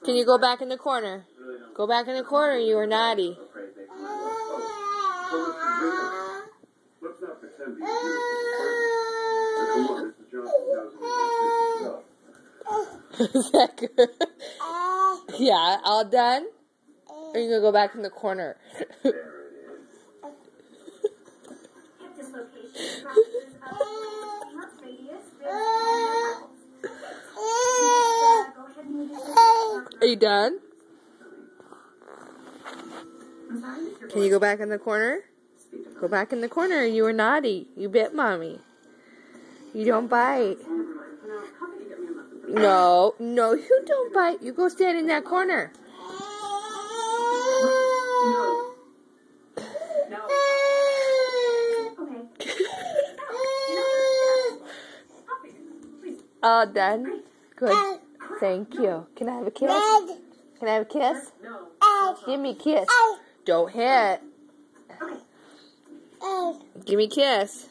Can you go back in the corner? Go back in the corner, you are naughty. Is that good? Yeah, all done? Or are you going to go back in the corner? Are you done? Can you go back in the corner? Go back in the corner. You were naughty. You bit mommy. You don't bite. No, you don't bite. You go stand in that corner. All done? Good. Thank you. Can I have a kiss? Can I have a kiss? Give me a kiss. Don't hit. Give me a kiss.